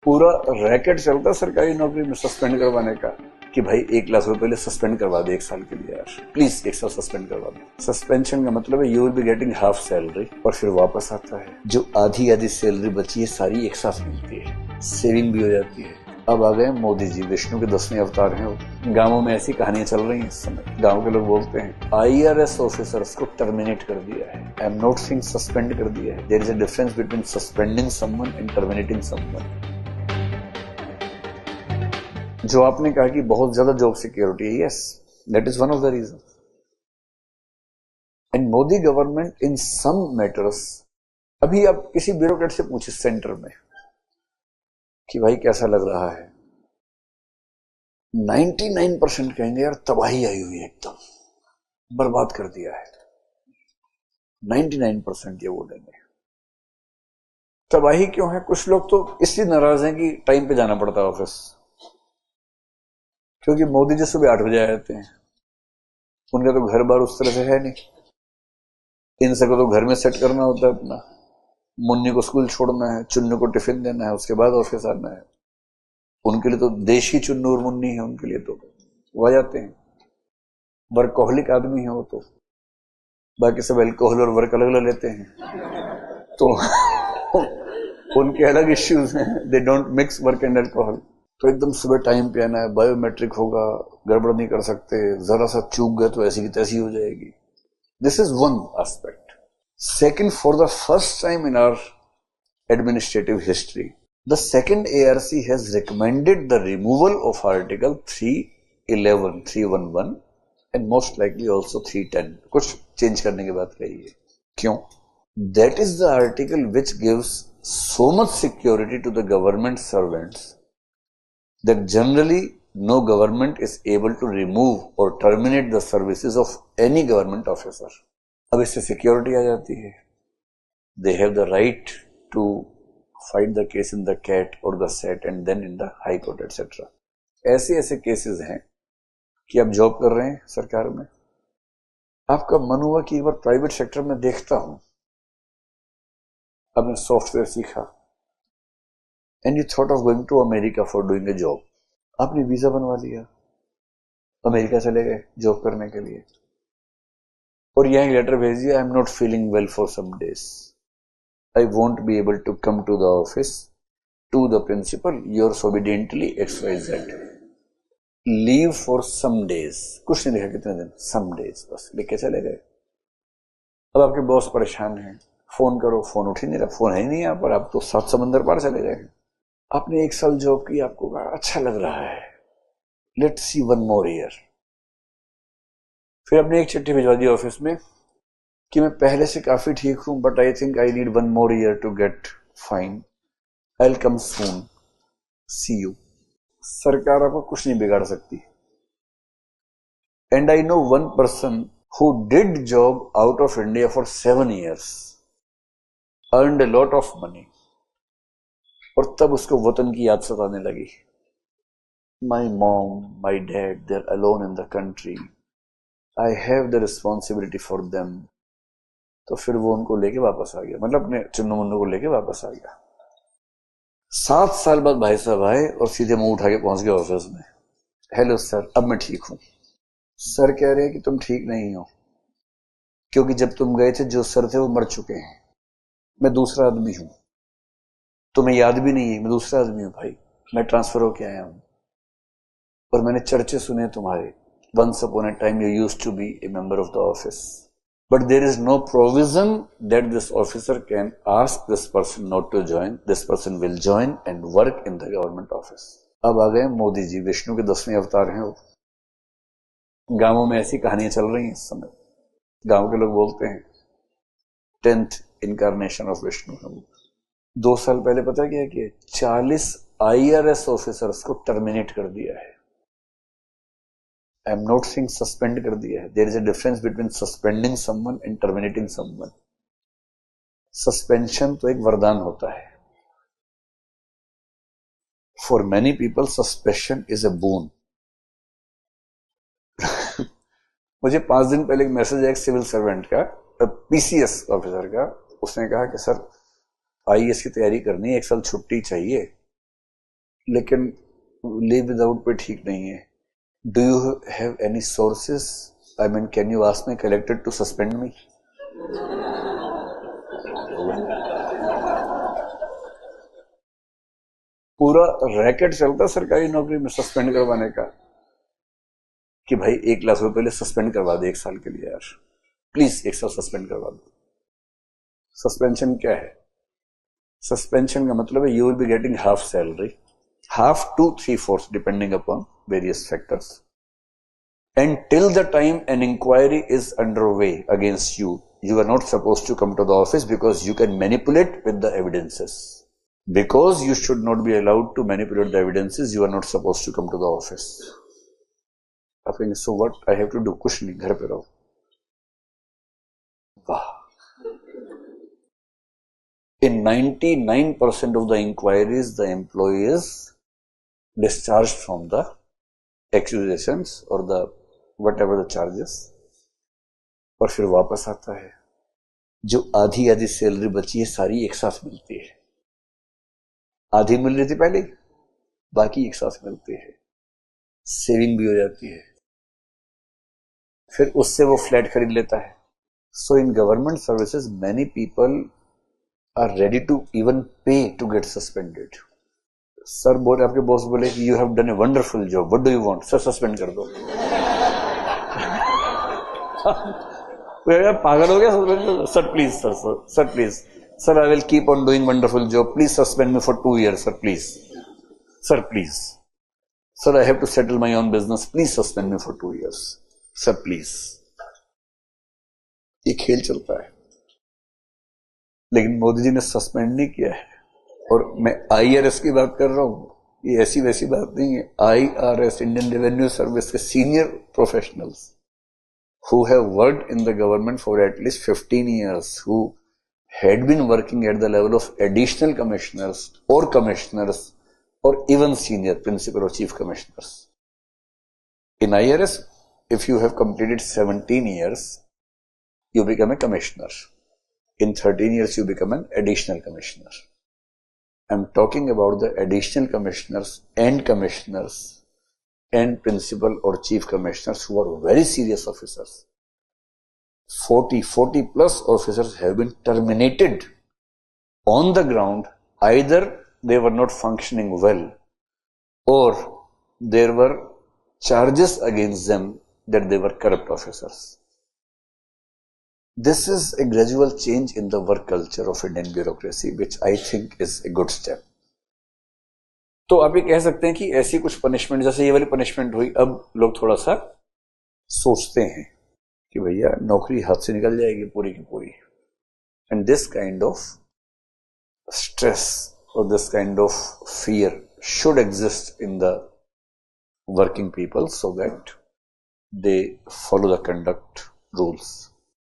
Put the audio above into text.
पूरा रैकेट चलता सरकारी नौकरी में सस्पेंड करवाने का कि भाई 1 लाख रुपए सस्पेंड करवा दे 1 साल के लिए, यार प्लीज 1 साल सस्पेंड करवा दे। सस्पेंशन का मतलब है you will be getting half salary और फिर वापस आता है, जो आधी आधी सैलरी बची है सारी एक साथ मिलती है, सेविंग भी हो जाती है। अब आ गए मोदी जी, विष्णु के 10वें अवतार हैं वो। गांवों में ऐसी कहानियां चल रही हैं इस समय। गांव के लोग बोलते हैं IRS ऑफिसर्स को टर्मिनेट कर दिया है। I am not saying suspend कर दिया है। There is a difference between suspending someone and terminating someone. जो आपने कहा कि बहुत ज्यादा जॉब सिक्योरिटी है, yes that is one of the reason. And Modi government in some matters, अभी आप किसी ब्यूरोक्रेट से पूछे सेंटर में कि भाई कैसा लग रहा है, 99% कहेंगे यार तबाही आई हुई है, एकदम बर्बाद कर दिया है। 99% ये बोलेंगे। तबाही क्यों है? कुछ लोग तो इसलिए नाराज हैं कि टाइम पे जाना पड़ता है ऑफिस, क्योंकि मोदी जी सुबह 8 बजे आ जाते हैं। उनका तो घर बार उस तरह से है नहीं, इन सबको तो घर में सेट करना होता है अपना। मुन्नी को स्कूल छोड़ना है, चुन्नू को टिफिन देना है, उसके बाद ऑफिस आना है। उनके लिए तो देशी चुन्नू और मुन्नी है, उनके लिए तो वो आ जाते हैं। वर्कहोलिक आदमी है वो तो, बाकी सब एल्कोहल और वर्क अलग अलग लेते हैं, तो उनके अलग इश्यूज हैं। They don't mix work and alcohol. तो एकदम सुबह टाइम पे आना है, बायोमेट्रिक होगा, गड़बड़ नहीं कर सकते, जरा सा चूक गए तो ऐसी की तैसी हो जाएगी। This is one aspect. Second, for the first time in our administrative history, the second ARC has recommended the removal of Article 311, 311 and most likely also 310. कुछ चेंज करने की बात कही है। क्यों? That is the article which gives so much security to the government servants that generally no government is able to remove or terminate the services of any government officer. अब इससे security आ जाती है। They have the right to fight the case in the CAT or the SET and then in the High Court etc. ऐसे ऐसे cases हैं कि आप job कर रहे हैं सरकार में, आपका मन हुआ कि एक बार प्राइवेट सेक्टर में देखता हूं, आपने सॉफ्टवेयर सीखा and you thought of going to America for doing a job. आपने वीजा बनवा लिया, अमेरिका चले गए जॉब करने के लिए, और यहां लेटर भेज दिया, I am not feeling well for some days, I won't be able to come to the office. To the principal, yours obediently XYZ. Leave for some days. कुछ नहीं लिखा कितने दिन, some days बस लिख के चले गए। अब आपके बॉस परेशान हैं, फोन करो, फोन उठ ही नहीं रहा, फोन है ही नहीं यहाँ पर, आप तो 7 समंदर पार चले गए। आपने 1 साल जॉब की, आपको कहा अच्छा लग रहा है, लेट्स सी 1 more year। फिर आपने एक चिट्ठी भिजवा दी ऑफिस में कि मैं पहले से काफी ठीक हूं, but I think I need 1 more year to get fine, I will come soon, see you. सरकार आपको कुछ नहीं बिगाड़ सकती। And I know 1 person who did job out of India for 7 years, earned a lot of money, और तब उसको वतन की याद सताने लगी। My mom, my dad, they are alone in the country, I have the responsibility for them. तो फिर वो उनको लेके वापस आ गया, मतलब अपने चुन्नू मुन्नू को लेके वापस आ गया। 7 साल बाद भाई साहब आए और सीधे मुंह उठा के पहुंच गए ऑफिस में, हेलो सर, अब मैं ठीक हूं। सर कह रहे हैं कि तुम ठीक नहीं हो, क्योंकि जब तुम गए थे जो सर थे वो मर चुके हैं, मैं दूसरा आदमी हूं, तुम्हें याद भी नहीं है, मैं दूसरा आदमी हूं भाई, मैं ट्रांसफर होके आया हूं, और मैंने चर्चे सुने तुम्हारे, once upon a time you used to be a member of the office, but there is no provision that this officer can ask this person not to join. This person will join and work in the government office. अब आ गए मोदी जी, विष्णु के 10वें अवतार हैं वो। गांवों में ऐसी कहानियां चल रही हैं इस समय। गांव के लोग बोलते हैं 10th इनकारनेशन ऑफ विष्णु है वो। 2 साल पहले पता क्या किया, 40 IRS ऑफिसर्स को टर्मिनेट कर दिया है। I am not saying suspend कर दिया है। There is a difference between suspending someone and terminating someone. Suspension तो एक वरदान होता है, for many people suspension is a boon. मुझे 5 दिन पहले एक मैसेज आया सिविल सर्वेंट का, PCS ऑफिसर का। उसने कहा कि सर IAS की तैयारी करनी है, 1 साल छुट्टी चाहिए, लेकिन लीव विदाउट पे ठीक नहीं है. Do you have any sources? I mean can you ask my collector to suspend me? पूरा रैकेट चलता सरकारी नौकरी में सस्पेंड करवाने का कि भाई 1 लाख रुपए लिए सस्पेंड करवा दे 1 साल के लिए यार, प्लीज 1 साल सस्पेंड करवा दो. सस्पेंशन क्या है? सस्पेंशन का मतलब है you will be getting half salary, half to 3/4 depending upon various factors, and till the time an inquiry is underway against you, you are not supposed to come to the office because you can manipulate with the evidences. Because you should not be allowed to manipulate the evidences, you are not supposed to come to the office. Okay, so what I have to do? कुछ नहीं, घर पे रहो. वाह. In 99% of the inquiries, the employee is discharged from the accusations or the whatever the charges, और फिर वापस आता है. जो आधी आधी सैलरी बची है सारी एक साथ मिलती है. आधी मिल रही थी पहले, बाकी एक साथ मिलती है. सेविंग भी हो जाती है. फिर उससे वो फ्लैट खरीद लेता है. So in government services many people are ready to even pay to get suspended. Sir बोले, आपके बॉस बोले कि you have done a wonderful job, what do you want? Sir suspend कर दो. पागल हो गया? सस्पेंड कर दो. Sir please, sir please, sir I will keep on doing wonderful job, please suspend me for 2 years, sir please, sir please, sir I have to settle my own business, please suspend me for 2 years, sir please. ये खेल चलता है. लेकिन मोदी जी ने suspend नहीं किया है. और मैं IRS की बात कर रहा हूं, ये ऐसी वैसी बात नहीं है. IRS, इंडियन रेवेन्यू सर्विस के senior professionals who have worked in the government for at least 15 years, who had been working at the level of additional commissioners or even senior principal or chief commissioners. In IRS, if you have completed 17 years, you become a commissioner. In 13 years, you become an additional commissioner. I'm talking about the additional commissioners and principal or chief commissioners who are very serious officers. 40 plus officers have been terminated on the ground. Either they were not functioning well or there were charges against them that they were corrupt officers. This is a gradual change in the work culture of Indian bureaucracy, which I think is a good step. तो आप ये कह सकते हैं कि ऐसी कुछ punishment, जैसे ये वाली पनिशमेंट हुई, अब लोग थोड़ा सा सोचते हैं कि भैया नौकरी हाथ से निकल जाएगी पूरी की पूरी. And this kind of stress और this kind of fear should exist in the working people so that they follow the conduct rules.